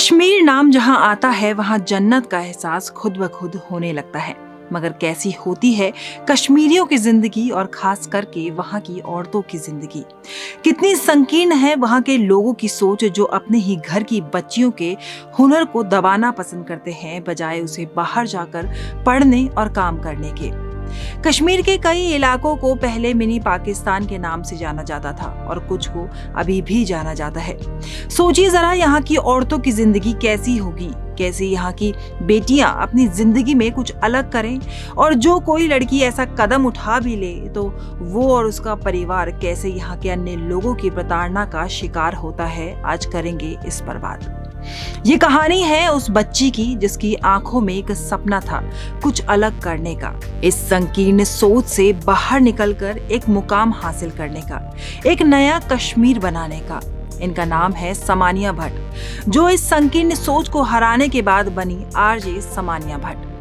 कश्मीर नाम जहां आता है वहां जन्नत का एहसास खुद ब खुद होने लगता है। मगर कैसी होती है कश्मीरियों की जिंदगी और खास करके वहां की औरतों की जिंदगी, कितनी संकीर्ण है वहां के लोगों की सोच जो अपने ही घर की बच्चियों के हुनर को दबाना पसंद करते हैं बजाय उसे बाहर जाकर पढ़ने और काम करने के। कश्मीर के कई इलाकों को पहले मिनी पाकिस्तान के नाम से जाना जाता था और कुछ को अभी भी जाना जाता है। सोचिए जरा यहाँ की औरतों की जिंदगी कैसी होगी, कैसे यहाँ की बेटियां अपनी जिंदगी में कुछ अलग करें, और जो कोई लड़की ऐसा कदम उठा भी ले तो वो और उसका परिवार कैसे यहाँ के अन्य लोगों की प्रताड़ना का शिकार होता है। आज करेंगे इस पर बात। ये कहानी है उस बच्ची की जिसकी आंखों में एक सपना था कुछ अलग करने का, इस संकीर्ण सोच से बाहर निकलकर एक मुकाम हासिल करने का, एक नया कश्मीर बनाने का। इनका नाम है समानिया भट्ट, जो इस संकीर्ण सोच को हराने के बाद बनी आरजे समानिया भट्ट।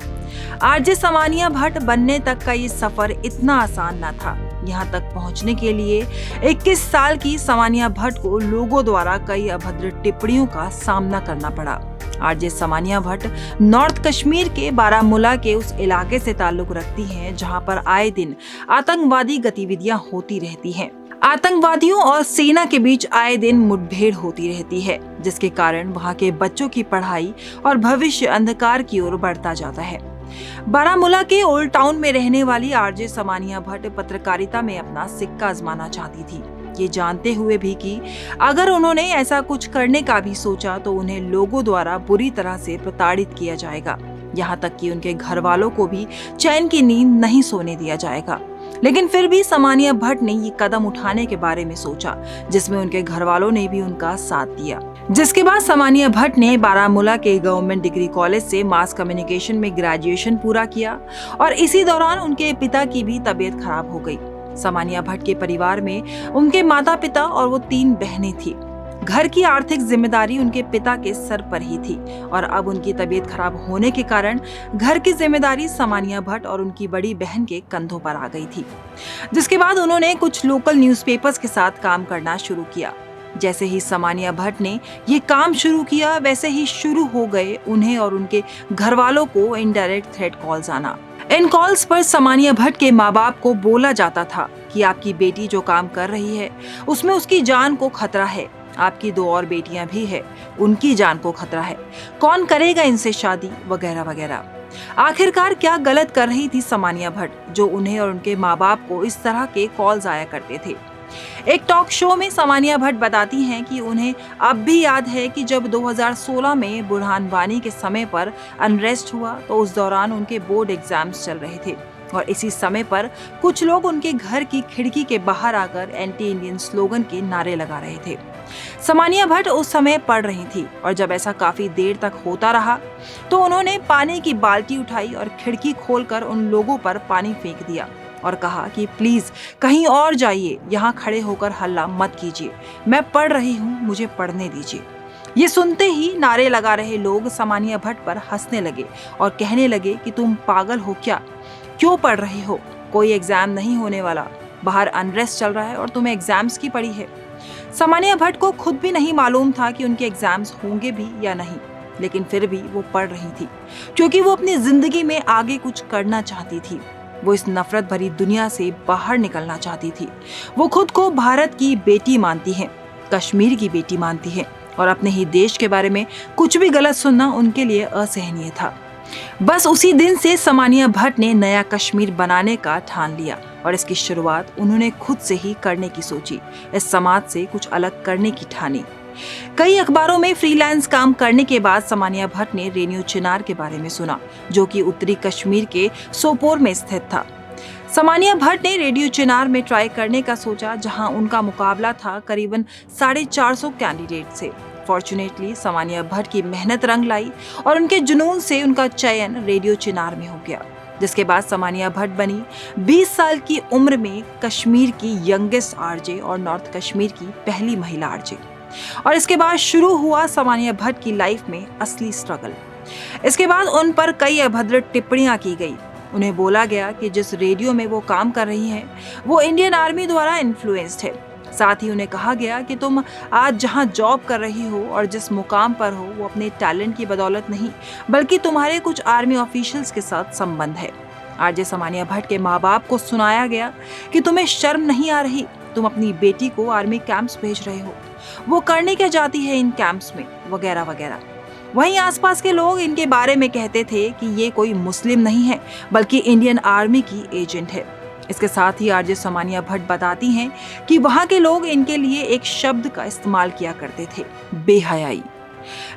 आरजे समानिया भट्ट बनने तक का ये सफर इतना आसान ना था। यहाँ तक पहुँचने के लिए 21 साल की समानिया भट्ट को लोगों द्वारा कई अभद्र टिप्पणियों का सामना करना पड़ा। आरजे समानिया भट्ट नॉर्थ कश्मीर के बारामूला के उस इलाके से ताल्लुक रखती हैं जहाँ पर आए दिन आतंकवादी गतिविधियां होती रहती हैं। आतंकवादियों और सेना के बीच आए दिन मुठभेड़ होती रहती है, जिसके कारण वहाँ के बच्चों की पढ़ाई और भविष्य अंधकार की ओर बढ़ता जाता है। बारामूला के ओल्ड टाउन में रहने वाली आरजे समानिया भट्ट पत्रकारिता में अपना सिक्का आजमाना चाहती थी, ये जानते हुए भी कि अगर उन्होंने ऐसा कुछ करने का भी सोचा तो उन्हें लोगों द्वारा बुरी तरह से प्रताड़ित किया जाएगा, यहाँ तक कि उनके घर वालों को भी चैन की नींद नहीं सोने दिया जाएगा। लेकिन फिर भी समानिया भट्ट ने ये कदम उठाने के बारे में सोचा, जिसमें उनके घर वालों ने भी उनका साथ दिया। जिसके बाद समानिया भट्ट ने बारामूला के गवर्नमेंट डिग्री कॉलेज से मास कम्युनिकेशन में ग्रेजुएशन पूरा किया और इसी दौरान उनके पिता की भी तबीयत खराब हो गई। समानिया भट्ट के परिवार में उनके माता पिता और वो 3 बहनें थी। घर की आर्थिक जिम्मेदारी उनके पिता के सर पर ही थी और अब उनकी तबीयत खराब होने के कारण घर की जिम्मेदारी समानिया भट्ट और उनकी बड़ी बहन के कंधों पर आ गई थी। जिसके बाद उन्होंने कुछ लोकल न्यूज़पेपर्स के साथ काम करना शुरू किया। जैसे ही समानिया भट्ट ने ये काम शुरू किया वैसे ही शुरू हो गए उन्हें और उनके घर वालों को इनडायरेक्ट थ्रेट कॉल्स आना। इन कॉल्स पर समानिया भट्ट के माँ बाप को बोला जाता था कि आपकी बेटी जो काम कर रही है उसमें उसकी जान को खतरा है, आपकी 2 और बेटियां भी है, उनकी जान को खतरा है, कौन करेगा इनसे शादी वगैरह वगैरह। आखिरकार क्या गलत कर रही थी समानिया भट्ट जो उन्हें और उनके माँ बाप को इस तरह के कॉल्स आया करते थे। एक टॉक शो में समानिया भट्ट बताती हैं कि उन्हें अब भी याद है कि जब 2016 में बुरहान वानी के समय पर अनरेस्ट हुआ तो उस दौरान उनके बोर्ड एग्जाम्स चल रहे थे और इसी समय पर कुछ लोग उनके घर की खिड़की के बाहर आकर एंटी इंडियन स्लोगन के नारे लगा रहे थे। समानिया भट्ट उस समय पढ़ रही थी और जब ऐसा काफी देर तक होता रहा तो उन्होंने पानी की बाल्टी उठाई और खिड़की खोलकर उन लोगों पर पानी फेंक दिया और कहा कि प्लीज कहीं और जाइए, यहाँ खड़े होकर हल्ला मत कीजिए, मैं पढ़ रही हूँ, मुझे पढ़ने दीजिए। ये सुनते ही नारे लगा रहे लोग समानिया भट्ट पर हंसने लगे और कहने लगे कि तुम पागल हो क्या, क्यों पढ़ रही हो, कोई एग्जाम नहीं होने वाला, बाहर अनरेस्ट चल रहा है और तुम्हें एग्जाम्स की पड़ी है। समानिया भट्ट को खुद भी नहीं मालूम था कि उनके एग्जाम्स होंगे भी या नहीं, लेकिन फिर भी वो पढ़ रही थी क्योंकि वो अपनी जिंदगी में आगे कुछ करना चाहती थी। वो इस नफरत भरी दुनिया से बाहर निकलना चाहती थी। वो खुद को भारत की बेटी मानती है, कश्मीर की बेटी मानती है और अपने ही देश के बारे में कुछ भी गलत सुनना उनके लिए असहनीय था। बस उसी दिन से समानिया भट्ट ने नया कश्मीर बनाने का ठान लिया और इसकी शुरुआत उन्होंने खुद से ही करने की सोची, इस समाज से कुछ अलग करने की ठानी। कई अखबारों में फ्रीलांस काम करने के बाद समानिया भट्ट ने रेडियो चिनार के बारे में सुना, जो कि उत्तरी कश्मीर के सोपोर में स्थित था। समानिया भट्ट ने रेडियो चिनार में ट्राई करने का सोचा, जहां उनका मुकाबला था करीबन 450 कैंडिडेट से। फॉर्चुनेटली समानिया भट्ट की मेहनत रंग लाई और उनके जुनून से उनका चयन रेडियो चिनार में हो गया, जिसके बाद समानिया भट्ट बनी 20 साल की उम्र में कश्मीर की यंगेस्ट आरजे और नॉर्थ कश्मीर की पहली महिला आरजे। और इसके बाद शुरू हुआ समानिया भट्ट की लाइफ में असली स्ट्रगल। इसके बाद उन पर कई अभद्र टिप्पणियां की गई। उन्हें बोला गया कि जिस रेडियो में वो काम कर रही हैं वो इंडियन आर्मी द्वारा इन्फ्लुएंस्ड है। साथ ही उन्हें कहा गया कि तुम आज जहां जॉब कर रही हो और जिस मुकाम पर हो वो अपने टैलेंट की बदौलत नहीं, बल्कि तुम्हारे कुछ आर्मी ऑफिशियल्स के साथ संबंध है। आरजे सामानिया भट्ट के माँ बाप को सुनाया गया कि तुम्हें शर्म नहीं आ रही, तुम अपनी बेटी को आर्मी कैंप्स भेज रहे हो, वो करने क्या जाती है इन कैंप्स में, वगैरह वगैरह। वहीं आसपास के लोग इनके बारे में कहते थे कि ये कोई मुस्लिम नहीं है बल्कि इंडियन आर्मी की एजेंट है। इसके साथ ही आरजे सामानिया भट्ट बताती हैं कि वहां के लोग इनके लिए एक शब्द का इस्तेमाल किया करते थे, बेहयाई।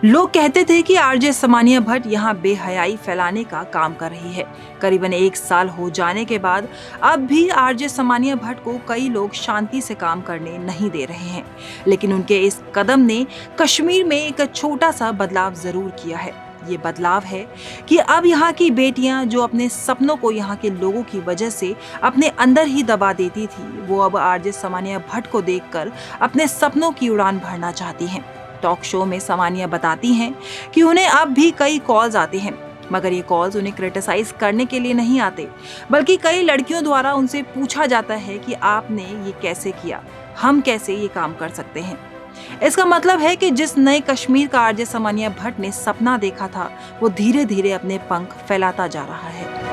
लोग कहते थे कि आरजे सामानिया भट्ट यहाँ बेहयाई फैलाने का काम कर रही है। करीबन 1 साल हो जाने के बाद अब भी आरजे सामानिया भट्ट को कई लोग शांति से काम करने नहीं दे रहे हैं, लेकिन उनके इस कदम ने कश्मीर में एक छोटा सा बदलाव जरूर किया है। ये बदलाव है कि अब यहाँ की बेटियां जो अपने सपनों को यहाँ के लोगों की वजह से अपने अंदर ही दबा देती थी, वो अब आरजे सामानिया भट्ट को देखकर अपने सपनों की उड़ान भरना चाहती हैं। टॉक शो में सामानिया बताती हैं कि उन्हें अब भी कई कॉल्स आते हैं, मगर ये कॉल्स उन्हें क्रिटिसाइज करने के लिए नहीं आते, बल्कि कई लड़कियों द्वारा उनसे पूछा जाता है कि आपने ये कैसे किया, हम कैसे ये काम कर सकते हैं। इसका मतलब है कि जिस नए कश्मीर का आरजे सामानिया भट्ट ने सपना देखा था, वो धीरे धीरे अपने पंख फैलाता जा रहा है।